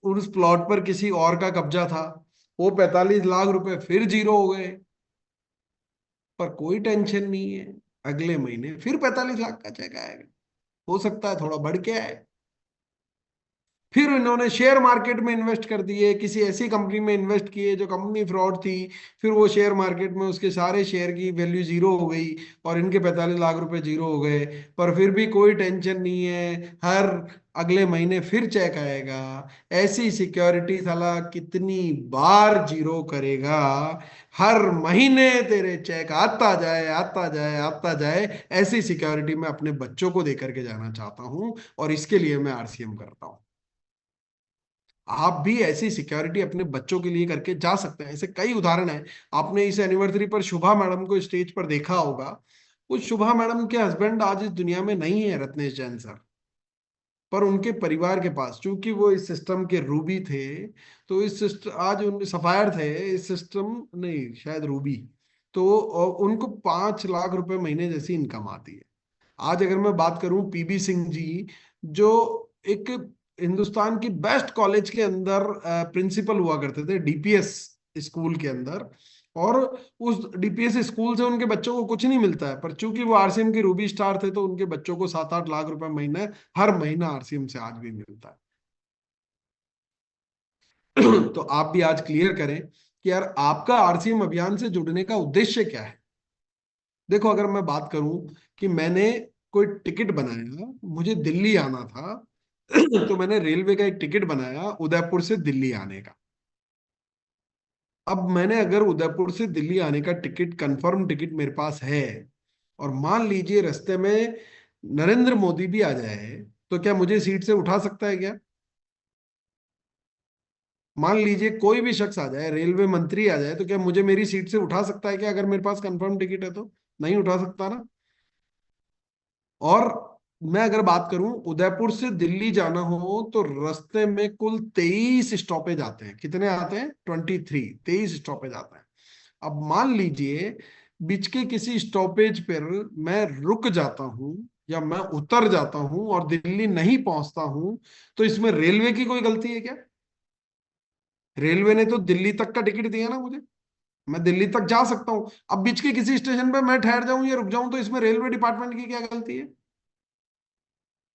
उस प्लॉट पर किसी और का कब्जा था। वो 45 लाख रुपए फिर जीरो हो गए। पर कोई टेंशन नहीं है, अगले महीने फिर 45 लाख का चेक आएगा। हो सकता है थोड़ा बढ़ के आए। फिर इन्होंने शेयर मार्केट में इन्वेस्ट कर दिए, किसी ऐसी कंपनी में इन्वेस्ट किए जो कंपनी फ्रॉड थी। फिर वो शेयर मार्केट में उसके सारे शेयर की वैल्यू जीरो हो गई, और इनके 45 लाख रुपए जीरो हो गए। पर फिर भी कोई टेंशन नहीं है। हर अगले महीने फिर चेक आएगा। ऐसी सिक्योरिटी साला कितनी बार जीरो करेगा? हर महीने तेरे चेक आता जाए, आता जाए, आता जाए। ऐसी सिक्योरिटी मैं अपने बच्चों को देकर के जाना चाहता हूं, और इसके लिए मैं आरसीएम करता हूं। आप भी ऐसी सिक्योरिटी अपने बच्चों के लिए करके जा सकते हैं। ऐसे कई उदाहरण हैं। आपने इस एनिवर्सरी पर शुभा मैडम को स्टेज पर देखा होगा। उस शुभा मैडम के हस्बैंड आज इस दुनिया में नहीं है, रत्नेश जैन सर। पर उनके परिवार के पास, चूंकि वो इस सिस्टम के रूबी थे, तो इस सिस्टम, आज उन सफायर थे इस सिस्टम, नहीं शायद रूबी। तो उनको 5 लाख रुपए महीने जैसी इनकम आती है। आज अगर मैं बात करूं पीबी सिंह जी, जो एक हिंदुस्तान की बेस्ट कॉलेज के अंदर प्रिंसिपल हुआ करते थे, डीपीएस स्कूल के अंदर। और उस डीपीएस स्कूल से उनके बच्चों को कुछ नहीं मिलता है, पर चूंकि वो आरसीएम के रूबी स्टार थे, तो उनके बच्चों को 7-8 लाख रुपए महीने हर महीना आरसीएम से आज भी मिलता है। तो आप भी आज क्लियर करें कि यार आपका आरसीएम अभियान से जुड़ने का उद्देश्य क्या है। देखो, अगर मैं बात करूं कि मैंने कोई टिकट बनाया, मुझे दिल्ली आना था, तो मैंने रेलवे का एक टिकट बनाया उदयपुर से दिल्ली आने का। अब मैंने अगर उदयपुर से दिल्ली आने का टिकट, कंफर्म टिकट मेरे पास है, और मान लीजिए रास्ते में नरेंद्र मोदी भी आ जाए, तो क्या मुझे सीट से उठा सकता है क्या? मान लीजिए कोई भी शख्स आ जाए, रेलवे मंत्री आ जाए, तो क्या मुझे मेरी सीट से उठा सकता है क्या, अगर मेरे पास कंफर्म टिकट है तो? नहीं उठा सकता ना। और मैं अगर बात करूं, उदयपुर से दिल्ली जाना हो तो रास्ते में कुल 23 स्टॉपेज आते हैं। कितने आते हैं? 23 आते हैं। अब मान लीजिए बीच के किसी स्टॉपेज पर मैं रुक जाता हूं, या मैं उतर जाता हूं और दिल्ली नहीं पहुंचता हूं, तो इसमें रेलवे की कोई गलती है क्या? रेलवे ने तो दिल्ली तक का टिकट दिया ना मुझे, मैं दिल्ली तक जा सकता हूं। अब बीच के किसी स्टेशन पे मैं ठहर जाऊं या रुक जाऊं, तो इसमें रेलवे डिपार्टमेंट की क्या गलती है?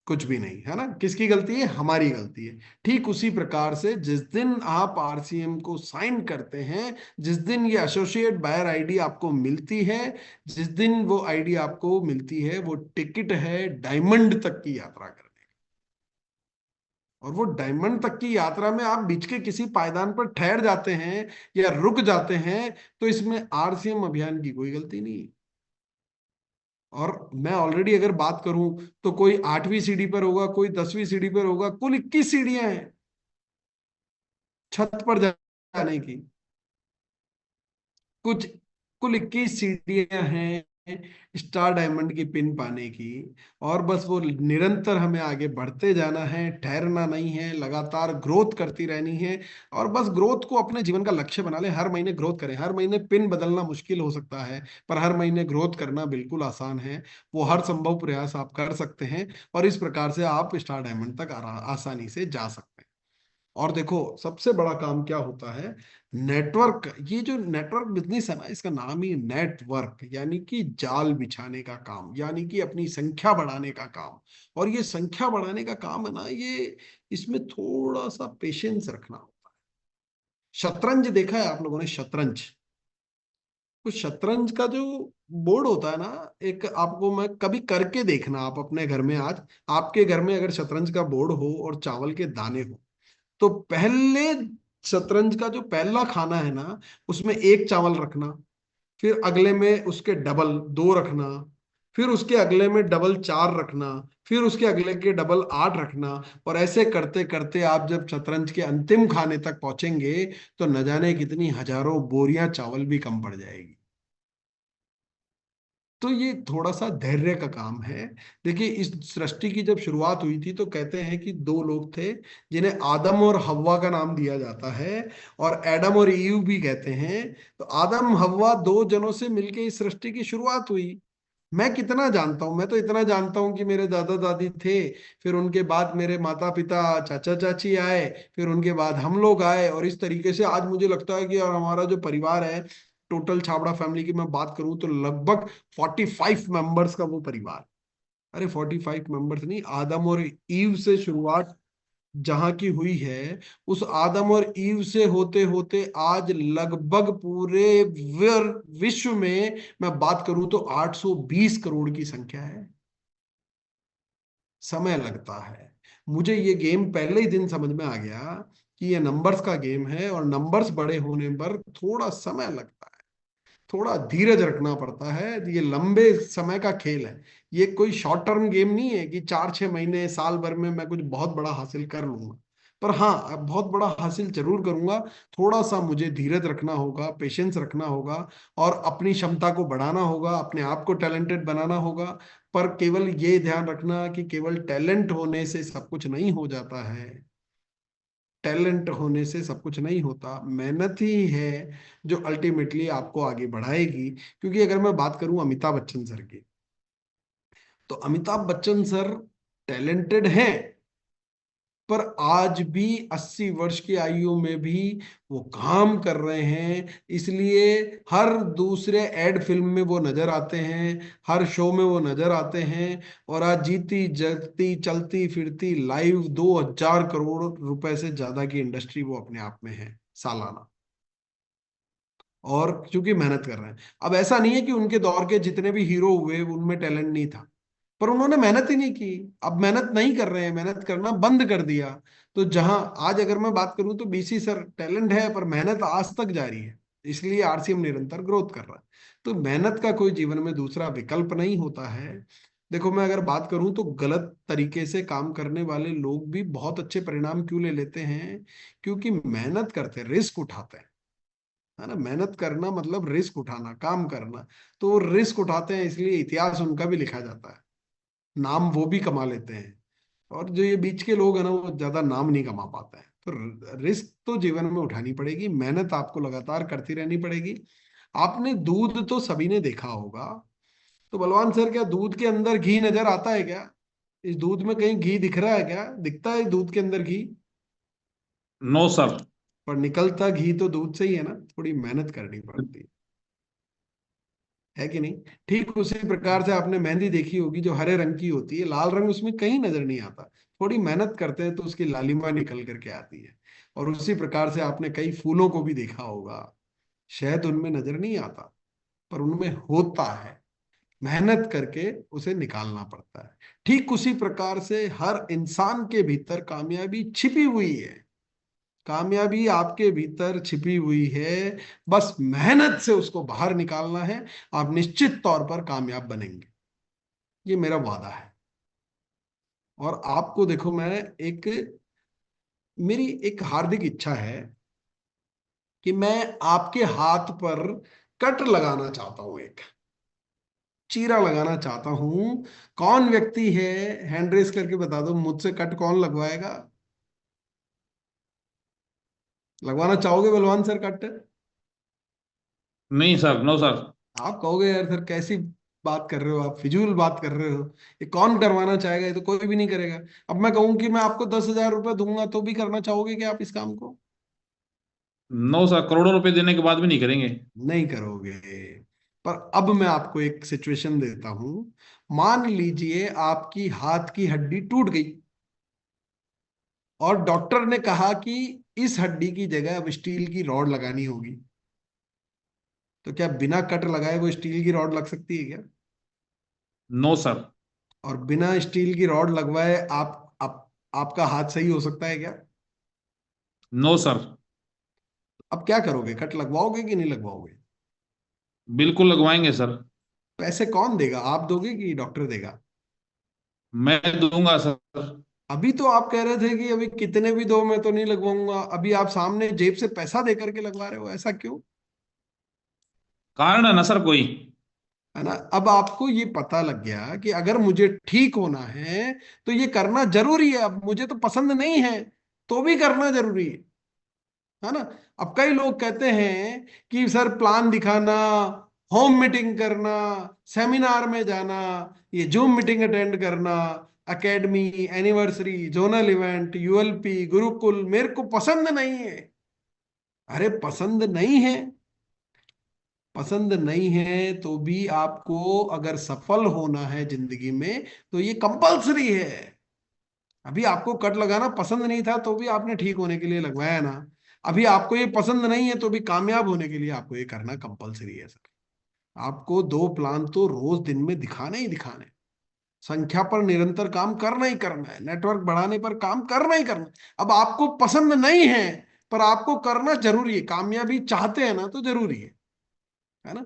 कुछ भी नहीं है ना। किसकी गलती है? हमारी गलती है। ठीक उसी प्रकार से जिस दिन आप आरसीएम को साइन करते हैं, जिस दिन ये एसोसिएट बायर आईडी आपको मिलती है, जिस दिन वो आईडी आपको मिलती है, वो टिकट है डायमंड तक की यात्रा करने। और वो डायमंड तक की यात्रा में आप बीच के किसी पायदान पर ठहर जाते हैं या रुक जाते हैं, तो इसमें आरसीएम अभियान की कोई गलती नहीं है। और मैं ऑलरेडी अगर बात करूं, तो कोई 8वीं सीढ़ी पर होगा, कोई 10वीं सीढ़ी पर होगा। कुल 21 सीढ़ियां हैं छत पर जाने की। कुछ कुल 21 सीढ़ियां हैं स्टार डायमंड की पिन पाने की। और बस वो निरंतर हमें आगे बढ़ते जाना है, ठहरना नहीं है, लगातार ग्रोथ करती रहनी है। और बस ग्रोथ को अपने जीवन का लक्ष्य बना ले, हर महीने ग्रोथ करें। हर महीने पिन बदलना मुश्किल हो सकता है, पर हर महीने ग्रोथ करना बिल्कुल आसान है। वो हर संभव प्रयास आप कर सकते हैं, और इस प्रकार से आप स्टार डायमंड तक आसानी से जा सकते हैं। और देखो, सबसे बड़ा काम क्या होता है? नेटवर्क। ये जो नेटवर्क बिजनेस है ना, इसका नाम ही नेटवर्क, यानी कि जाल बिछाने का काम, यानी कि अपनी संख्या बढ़ाने का काम। और ये संख्या बढ़ाने का काम है ना, ये इसमें थोड़ा सा पेशेंस रखना होता है। शतरंज देखा है आप लोगों ने? शतरंज, तो शतरंज का जो बोर्ड होता है ना, एक आपको मैं कभी करके देखना आप अपने घर में। आज आपके घर में अगर शतरंज का बोर्ड हो और चावल के दाने हो, तो पहले शतरंज का जो पहला खाना है ना, उसमें एक चावल रखना, फिर अगले में उसके डबल 2 रखना, फिर उसके अगले में डबल 4 रखना, फिर उसके अगले के डबल 8 रखना। और ऐसे करते करते आप जब शतरंज के अंतिम खाने तक पहुंचेंगे, तो न जाने कितनी हजारों बोरियां चावल भी कम पड़ जाएगी। तो ये थोड़ा सा धैर्य का काम है। देखिए, इस सृष्टि की जब शुरुआत हुई थी, तो कहते हैं कि 2 लोग थे जिन्हें आदम और हव्वा का नाम दिया जाता है, और एडम और ईव भी कहते हैं। तो आदम हव्वा 2 जनों से मिलकर इस सृष्टि की शुरुआत हुई। मैं कितना जानता हूं? मैं तो इतना जानता हूं कि मेरे दादा दादी थे, फिर उनके बाद मेरे माता पिता चाचा चाची आए, फिर उनके बाद हम लोग आए, और इस तरीके से आज मुझे लगता है कि यार हमारा जो परिवार है, टोटल छाबड़ा फैमिली की मैं बात करूं, तो लगभग 45 मेंबर्स का वो परिवार। अरे 45 मेंबर्स नहीं, आदम और ईव से शुरुआत जहां की हुई है, उस आदम और ईव से होते होते आज लगभग पूरे विश्व में मैं बात करूं तो 820 करोड़ की संख्या है। समय लगता है। मुझे ये गेम पहले ही दिन समझ में आ गया कि ये नंबर्स का गेम है, और नंबर्स बड़े होने पर थोड़ा समय लगता है, थोड़ा धीरज रखना पड़ता है। ये लंबे समय का खेल है। ये कोई शॉर्ट टर्म गेम नहीं है कि 4-6 महीने साल भर में मैं कुछ बहुत बड़ा हासिल कर लूंगा। पर हाँ, अब बहुत बड़ा हासिल जरूर करूंगा। थोड़ा सा मुझे धीरज रखना होगा, पेशेंस रखना होगा, और अपनी क्षमता को बढ़ाना होगा, अपने आप को टैलेंटेड बनाना होगा। पर केवल ये ध्यान रखना कि केवल टैलेंट होने से सब कुछ नहीं हो जाता है। टैलेंट होने से सब कुछ नहीं होता, मेहनत ही है जो अल्टीमेटली आपको आगे बढ़ाएगी। क्योंकि अगर मैं बात करूं अमिताभ बच्चन सर की, तो अमिताभ बच्चन सर टैलेंटेड हैं, पर आज भी 80 वर्ष की आयु में भी वो काम कर रहे हैं। इसलिए हर दूसरे एड फिल्म में वो नजर आते हैं, हर शो में वो नजर आते हैं। और आज जीती जगती चलती फिरती लाइव 2000 करोड़ रुपए से ज्यादा की इंडस्ट्री वो अपने आप में है सालाना। और क्योंकि मेहनत कर रहे हैं। अब ऐसा नहीं है कि उनके दौर के जितने भी हीरो हुए उनमें टैलेंट नहीं था, पर उन्होंने मेहनत ही नहीं की। अब मेहनत नहीं कर रहे हैं, मेहनत करना बंद कर दिया। तो जहां आज अगर मैं बात करूं तो बीसी सर टैलेंट है, पर मेहनत आज तक जारी है। इसलिए आरसीएम निरंतर ग्रोथ कर रहा है। तो मेहनत का कोई जीवन में दूसरा विकल्प नहीं होता है। देखो, मैं अगर बात करूं तो गलत तरीके से काम करने वाले लोग भी बहुत अच्छे परिणाम क्यों ले लेते हैं? क्योंकि मेहनत करते, रिस्क उठाते हैं। है ना, मेहनत करना मतलब रिस्क उठाना, काम करना। तो वो रिस्क उठाते हैं, इसलिए इतिहास उनका भी लिखा जाता है, नाम वो भी कमा लेते हैं। और जो ये बीच के लोग हैं ना, वो ज्यादा नाम नहीं कमा पाते हैं। तो रिस्क तो जीवन में उठानी पड़ेगी, मेहनत आपको लगातार करती रहनी पड़ेगी। आपने दूध तो सभी ने देखा होगा। तो बलवान सर, क्या दूध के अंदर घी नजर आता है क्या? इस दूध में कहीं घी दिख रहा है क्या? दिखता है दूध के अंदर घी? No sir. पर निकलता घी तो दूध से ही है ना। थोड़ी मेहनत करनी पड़ती है कि नहीं? ठीक उसी प्रकार से आपने मेहंदी देखी होगी, जो हरे रंग की होती है, लाल रंग उसमें कहीं नजर नहीं आता। थोड़ी मेहनत करते हैं तो उसकी लालिमा निकल करके आती है। और उसी प्रकार से आपने कई फूलों को भी देखा होगा, शहद उनमें नजर नहीं आता, पर उनमें होता है। मेहनत करके उसे निकालना पड़ता है। ठीक उसी प्रकार से हर इंसान के भीतर कामयाबी छिपी हुई है। कामयाबी आपके भीतर छिपी हुई है, बस मेहनत से उसको बाहर निकालना है। आप निश्चित तौर पर कामयाब बनेंगे, ये मेरा वादा है। और आपको देखो, मैं एक मेरी एक हार्दिक इच्छा है कि मैं आपके हाथ पर कट लगाना चाहता हूं, एक चीरा लगाना चाहता हूं। कौन व्यक्ति है? हैंड रेस करके बता दो, मुझसे कट कौन लगवाएगा? लगवाना चाहोगे बलवान सर कट? नहीं सर, नो सर। आप कहोगे यार सर कैसी बात कर रहे हो, आप फिजूल बात कर रहे हो, ये कौन करवाना चाहेगा? ये तो कोई भी नहीं करेगा। अब मैं कहूं कि मैं आपको 10,000 रुपये दूंगा तो भी करना चाहोगे क्या आप इस काम को? नो सर, करोड़ों रुपए देने के बाद भी नहीं करेंगे। नहीं करोगे। पर अब मैं आपको एक सिचुएशन देता हूं। मान लीजिए आपकी हाथ की हड्डी टूट गई, और डॉक्टर ने कहा कि इस हड्डी की जगह अब स्टील की रॉड लगानी होगी। तो क्या बिना कट लगाए वो स्टील की रॉड लग सकती है क्या? No sir. और बिना स्टील की रॉड लगवाए आपका हाथ सही हो सकता है क्या? No sir. अब क्या करोगे? कट लगवाओगे कि नहीं लगवाओगे? बिल्कुल लगवाएंगे सर। पैसे कौन देगा, आप दोगे कि डॉक्टर देगा? मैं दूंगा सर। अभी तो आप कह रहे थे कि अभी कितने भी दो मैं तो नहीं लगवाऊंगा, अभी आप सामने जेब से पैसा दे करके लगवा रहे हो, ऐसा क्यों? कारण है ना सर कोई। है ना, अब आपको ये पता लग गया कि अगर मुझे ठीक होना है तो ये करना जरूरी है। अब मुझे तो पसंद नहीं है, तो भी करना जरूरी है ना। अब कई लोग कहते हैं कि सर प्लान दिखाना, होम मीटिंग करना, सेमिनार में जाना, ये जूम मीटिंग अटेंड करना, academy, anniversary, zonal event, ULP, Gurukul मेरे को पसंद नहीं है। अरे पसंद नहीं है, पसंद नहीं है तो भी आपको अगर सफल होना है जिंदगी में तो ये कंपलसरी है। अभी आपको कट लगाना पसंद नहीं था तो भी आपने ठीक होने के लिए लगवाया ना। अभी आपको ये पसंद नहीं है तो भी कामयाब होने के लिए आपको ये करना कंपलसरी है सर। आपको 2 प्लान तो रोज दिन में दिखाने ही दिखाने। संख्या पर निरंतर काम करना ही करना है, नेटवर्क बढ़ाने पर काम करना ही करना है। अब आपको पसंद नहीं है पर आपको करना जरूरी है, कामयाबी चाहते हैं ना तो जरूरी है ना।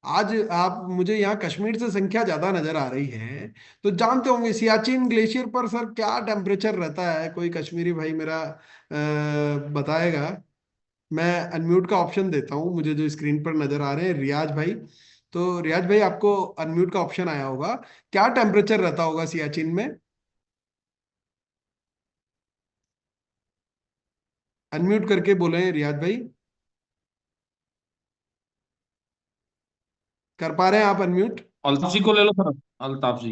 आज आप मुझे यहाँ कश्मीर से संख्या ज्यादा नजर आ रही है, तो जानते होंगे सियाचिन ग्लेशियर पर सर क्या टेम्परेचर रहता है, कोई कश्मीरी भाई मेरा बताएगा। मैं अनम्यूट का ऑप्शन देता हूँ, मुझे जो स्क्रीन पर नजर आ रहे हैं रियाज भाई। तो रियाज भाई आपको अनम्यूट का ऑप्शन आया होगा, क्या टेम्परेचर रहता होगा सियाचिन में? अनम्यूट करके बोले रियाज भाई। कर पा रहे हैं आप अनम्यूट? अल्ताफ जी को ले लो सर, अल्ताफ जी।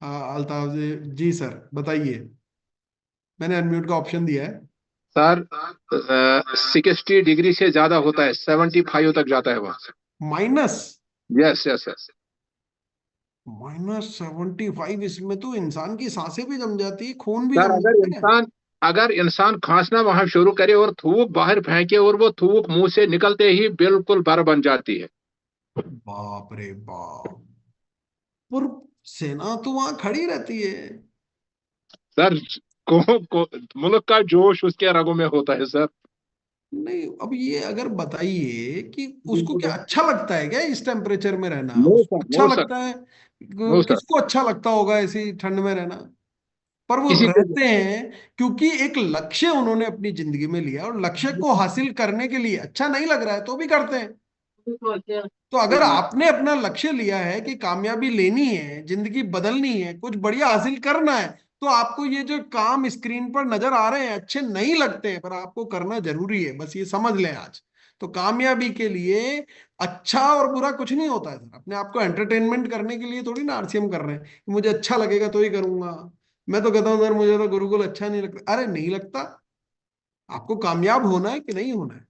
हाँ अल्ताफ जी सर बताइए, मैंने अनम्यूट का ऑप्शन दिया है। सर 60 डिग्री से ज्यादा होता है, 75 तक जाता है वहां से। Minus yes yes yes. -75? इसमें तो इंसान की सांसें भी जम जाती है, खून भी सर जम जाता है। अगर इंसान खांसना वहां शुरू करे और थूक बाहर फेंके और वो थूक मुंह से निकलते ही बिल्कुल बर बन जाती है। बाप रे बाप। पर सेना तो वहां खड़ी रहती है। सर मुल्क का जोश उसके रगों में होता है सर। नहीं अब ये अगर बताइए कि उसको क्या बिल्कुल। अच्छा लगता है क्या इस टेम्परेचर में रहना, नो उसको सर, अच्छा नो सर, लगता है? No sir. किसको अच्छा लगता होगा ऐसी ठंड में रहना? पर वो किसी को रहते हैं क्योंकि एक लक्ष्य उन्होंने अपनी जिंदगी में लिया, और लक्ष्य को हासिल करने के लिए अच्छा नहीं लग रहा है तो भी करते हैं। तो अगर आपने अपना लक्ष्य लिया है कि कामयाबी लेनी है, जिंदगी बदलनी है, कुछ बढ़िया हासिल करना है, तो आपको ये जो काम स्क्रीन पर नजर आ रहे हैं अच्छे नहीं लगते हैं पर आपको करना जरूरी है, बस ये समझ लें आज। तो कामयाबी के लिए अच्छा और बुरा कुछ नहीं होता है सर, अपने आप को एंटरटेनमेंट करने के लिए थोड़ी ना आरसीएम कर रहे हैं कि मुझे अच्छा लगेगा तो ही करूंगा। मैं तो कहता हूँ सर मुझे तो गुरुकुल अच्छा नहीं लगता, अरे नहीं लगता, आपको कामयाब होना है कि नहीं होना है।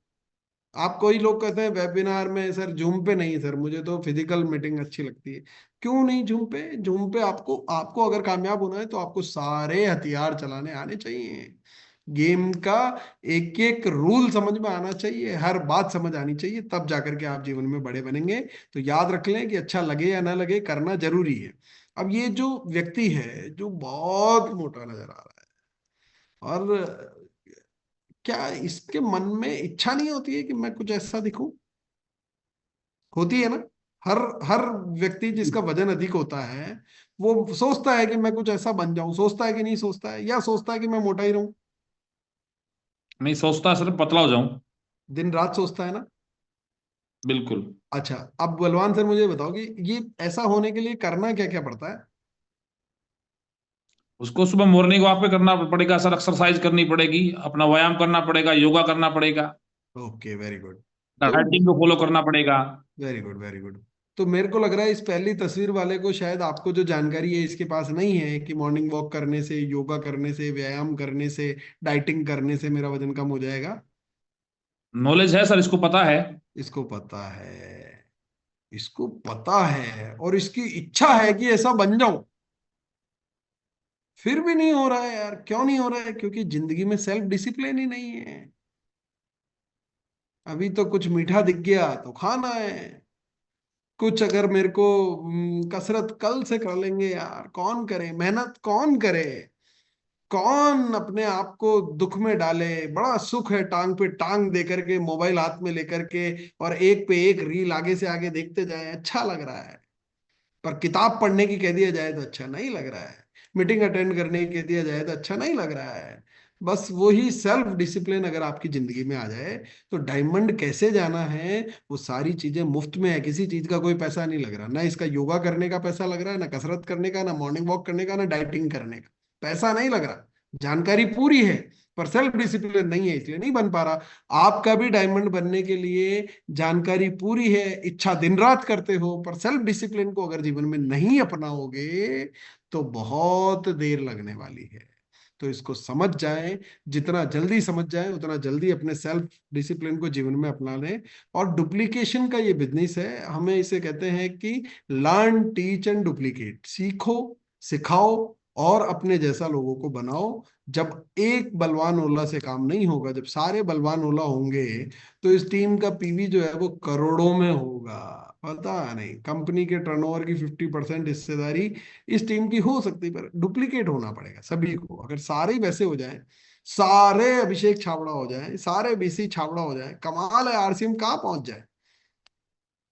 आप कोई लोग कहते हैं वेबिनार में सर जूम पे नहीं, सर मुझे तो फिजिकल मीटिंग अच्छी लगती है। क्यों नहीं जूम पे? जूम पे आपको आपको अगर कामयाब होना है तो आपको सारे हथियार चलाने आने चाहिए, गेम का एक एक रूल समझ में आना चाहिए, हर बात समझ आनी चाहिए, तब जाकर के आप जीवन में बड़े बनेंगे। तो याद रख लें कि अच्छा लगे या ना लगे करना जरूरी है। अब ये जो व्यक्ति है जो बहुत मोटा नजर आ रहा है, और क्या इसके मन में इच्छा नहीं होती है कि मैं कुछ ऐसा दिखूं? होती है ना। हर हर व्यक्ति जिसका वजन अधिक होता है वो सोचता है कि मैं कुछ ऐसा बन जाऊं, सोचता है कि नहीं सोचता है, या सोचता है कि मैं मोटा ही रहूं? नहीं सोचता सर पतला हो जाऊं। दिन रात सोचता है ना। बिल्कुल। अच्छा अब बलवान सर मुझे बताओ कि ये ऐसा होने के लिए करना क्या क्या पड़ता है? उसको सुबह मॉर्निंग वॉक पे करना पड़ेगा सर, एक्सरसाइज करनी पड़ेगी, अपना व्यायाम करना पड़ेगा, योगा करना पड़ेगा, ओके वेरी गुड। तो डाइटिंग को फॉलो करना पड़ेगा। Very good very good. तो मेरे को लग रहा है इस पहली तस्वीर वाले को शायद आपको जो जानकारी है इसके पास नहीं है कि मॉर्निंग वॉक करने से, योगा करने से, व्यायाम करने से, डाइटिंग करने से मेरा वजन कम हो जाएगा। नॉलेज है सर, इसको पता है। इसको पता है, इसको पता है और इसकी इच्छा है कि ऐसा बन जाऊं, फिर भी नहीं हो रहा है यार। क्यों नहीं हो रहा है? क्योंकि जिंदगी में सेल्फ डिसिप्लिन ही नहीं है। अभी तो कुछ मीठा दिख गया तो खाना है, कुछ अगर मेरे को कसरत कल से कर लेंगे यार, कौन करे मेहनत, कौन करे, कौन अपने आप को दुख में डाले। बड़ा सुख है टांग पे टांग दे करके, मोबाइल हाथ में लेकर के और एक पे एक रील आगे से आगे देखते जाए, अच्छा लग रहा है। पर किताब पढ़ने की कह दिया जाए तो अच्छा नहीं लग रहा है, मीटिंग अटेंड करने की कह दिया जाए तो अच्छा नहीं लग रहा है। बस वही सेल्फ डिसिप्लिन अगर आपकी जिंदगी में आ जाए तो डायमंड कैसे जाना है, वो सारी चीजें मुफ्त में है, किसी चीज का कोई पैसा नहीं लग रहा, ना इसका योगा करने का पैसा लग रहा है, ना कसरत करने का, ना मॉर्निंग वॉक करने का, ना डाइटिंग करने का, पैसा नहीं लग रहा। जानकारी पूरी है पर सेल्फ डिसिप्लिन नहीं है, इसलिए नहीं बन पा रहा। आपका भी डायमंड बनने के लिए जानकारी पूरी है, इच्छा दिन रात करते हो, पर सेल्फ डिसिप्लिन को अगर जीवन में नहीं अपनाओगे तो बहुत देर लगने वाली है। तो इसको समझ जाएं, जितना जल्दी समझ जाएं उतना जल्दी अपने सेल्फ डिसिप्लिन को जीवन में अपना लें। और डुप्लीकेशन का ये बिजनेस है, हमें इसे कहते हैं कि लर्न टीच एंड डुप्लीकेट, सीखो, सिखाओ और अपने जैसा लोगों को बनाओ। जब एक बलवान ओला से काम नहीं होगा, जब सारे बलवान ओला होंगे, तो इस टीम का पीवी जो है वो करोड़ों में होगा। पता नहीं, कंपनी के टर्नओवर की 50% हिस्सेदारी इस टीम की हो सकती है, पर डुप्लीकेट होना पड़ेगा सभी को। अगर सारे ही वैसे हो जाएं, सारे अभिषेक छाबड़ा हो जाएं, सारे बीसी छाबड़ा हो जाएं, कमाल है, आरसीएम कहाँ पहुंच जाए,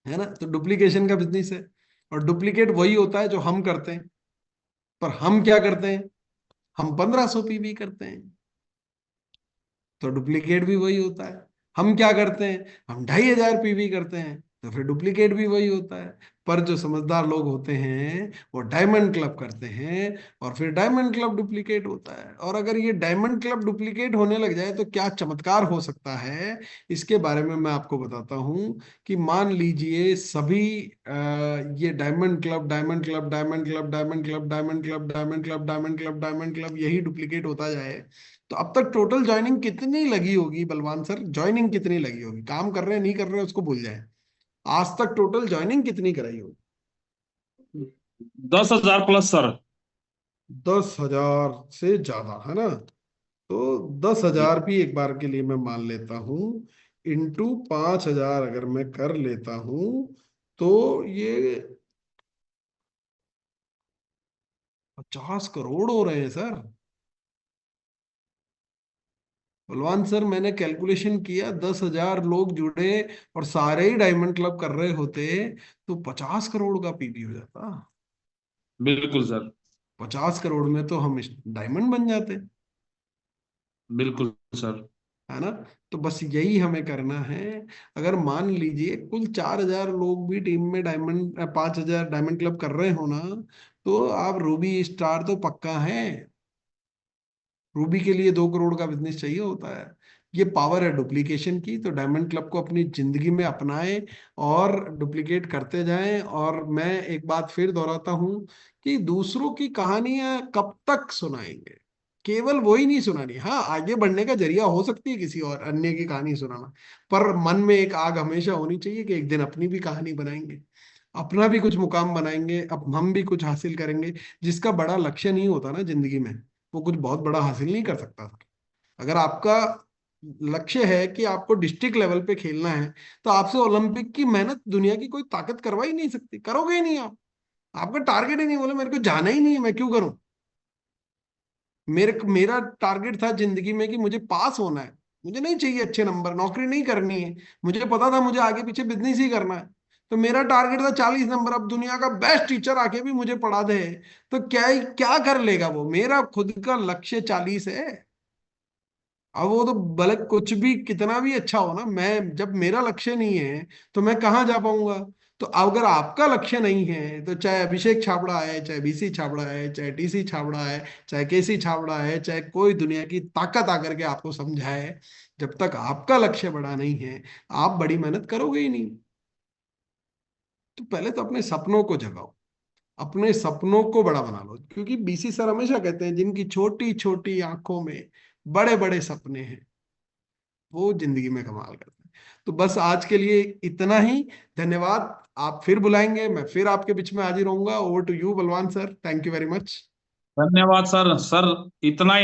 है ना। तो डुप्लीकेशन का बिजनेस है, और डुप्लीकेट वही होता है जो हम करते हैं। पर हम क्या करते हैं, हम 1500 पीवी करते हैं, तो डुप्लीकेट भी वही होता है। हम क्या करते हैं, हम 2500 पीवी करते हैं, तो फिर डुप्लीकेट भी वही होता है। पर जो समझदार लोग होते हैं वो डायमंड क्लब करते हैं, और फिर डायमंड क्लब डुप्लीकेट होता है। और अगर ये डायमंड क्लब डुप्लीकेट होने लग जाए तो क्या चमत्कार हो सकता है, इसके बारे में मैं आपको बताता हूं। कि मान लीजिए सभी ये diamond club, diamond club, diamond club, diamond club, diamond club, diamond club, diamond club, diamond club, यही डुप्लीकेट होता जाए, तो अब तक टोटल ज्वाइनिंग कितनी लगी होगी बलवान सर, ज्वाइनिंग कितनी लगी होगी, काम कर रहे हैं नहीं कर रहे हैं उसको भूल जाए, आज तक टोटल ज्वाइनिंग कितनी कराई होगी? 10,000 प्लस सर। 10,000 से ज्यादा, है ना। तो 10,000 भी एक बार के लिए मैं मान लेता हूँ, इंटू 5,000 अगर मैं कर लेता हूँ, तो ये 50 करोड़ हो रहे हैं सर। बलवान सर मैंने कैलकुलेशन किया, 10,000 लोग जुड़े और सारे ही डायमंड क्लब कर रहे होते, तो 50 करोड़ का पीवी हो जाता। बिल्कुल सर। 50 करोड़ में तो हम डायमंड बन जाते, बिल्कुल सर। है ना। तो बस यही हमें करना है। अगर मान लीजिए कुल 4,000 लोग भी टीम में डायमंड, 5,000 डायमंड क्लब कर रहे हो ना, तो आप रूबी स्टार तो पक्का है। रूबी के लिए 2 करोड़ का बिजनेस चाहिए होता है। ये पावर है डुप्लीकेशन की, तो डायमंड क्लब को अपनी जिंदगी में अपनाएं और डुप्लीकेट करते जाएं। और मैं एक बात फिर दोहराता हूं कि दूसरों की कहानियां कब तक सुनाएंगे, केवल वही नहीं सुनानी। हाँ, आगे बढ़ने का जरिया हो सकती है किसी और अन्य की कहानी सुनाना, पर मन में एक आग हमेशा होनी चाहिए कि एक दिन अपनी भी कहानी बनाएंगे, अपना भी कुछ मुकाम बनाएंगे, अब हम भी कुछ हासिल करेंगे। जिसका बड़ा लक्ष्य नहीं होता ना जिंदगी में, वो कुछ बहुत बड़ा हासिल नहीं कर सकता। अगर आपका लक्ष्य है कि आपको डिस्ट्रिक्ट लेवल पे खेलना है, तो आपसे ओलंपिक की मेहनत दुनिया की कोई ताकत करवा ही नहीं सकती, करोगे ही नहीं आप। आपका टारगेट ही नहीं, बोले मेरे को जाना ही नहीं है, मैं क्यों करूं। मेरा टारगेट था जिंदगी में कि मुझे पास होना है, मुझे नहीं चाहिए अच्छे नंबर, नौकरी नहीं करनी है। मुझे पता था मुझे आगे पीछे बिजनेस ही करना है, तो मेरा टारगेट था 40 नंबर। अब दुनिया का बेस्ट टीचर आके भी मुझे पढ़ा दे, तो क्या क्या कर लेगा वो, मेरा खुद का लक्ष्य 40 है। अब वो तो भले कुछ भी कितना भी अच्छा हो ना, मैं जब मेरा लक्ष्य नहीं है तो मैं कहाँ जा पाऊंगा। तो अगर आपका लक्ष्य नहीं है, तो चाहे अभिषेक छाबड़ा है, चाहे बीसी छाबड़ा है, चाहे टीसी छाबड़ा है, चाहे केसी छाबड़ा है, चाहे कोई दुनिया की ताकत आकर के आपको समझाए, जब तक आपका लक्ष्य बड़ा नहीं है, आप बड़ी मेहनत करोगे ही नहीं। तो पहले तो अपने सपनों को जगाओ, अपने सपनों को बड़ा बना लो, क्योंकि बीसी सर हमेशा कहते हैं जिनकी छोटी छोटी आंखों में बड़े बड़े सपने हैं, वो जिंदगी में कमाल करते हैं। तो बस आज के लिए इतना ही। धन्यवाद। आप फिर बुलाएंगे, मैं फिर आपके बीच में हाजिर होऊंगा। ओवर टू यू बलवान sir, thank you very much. धन्यवाद सर। सर इतना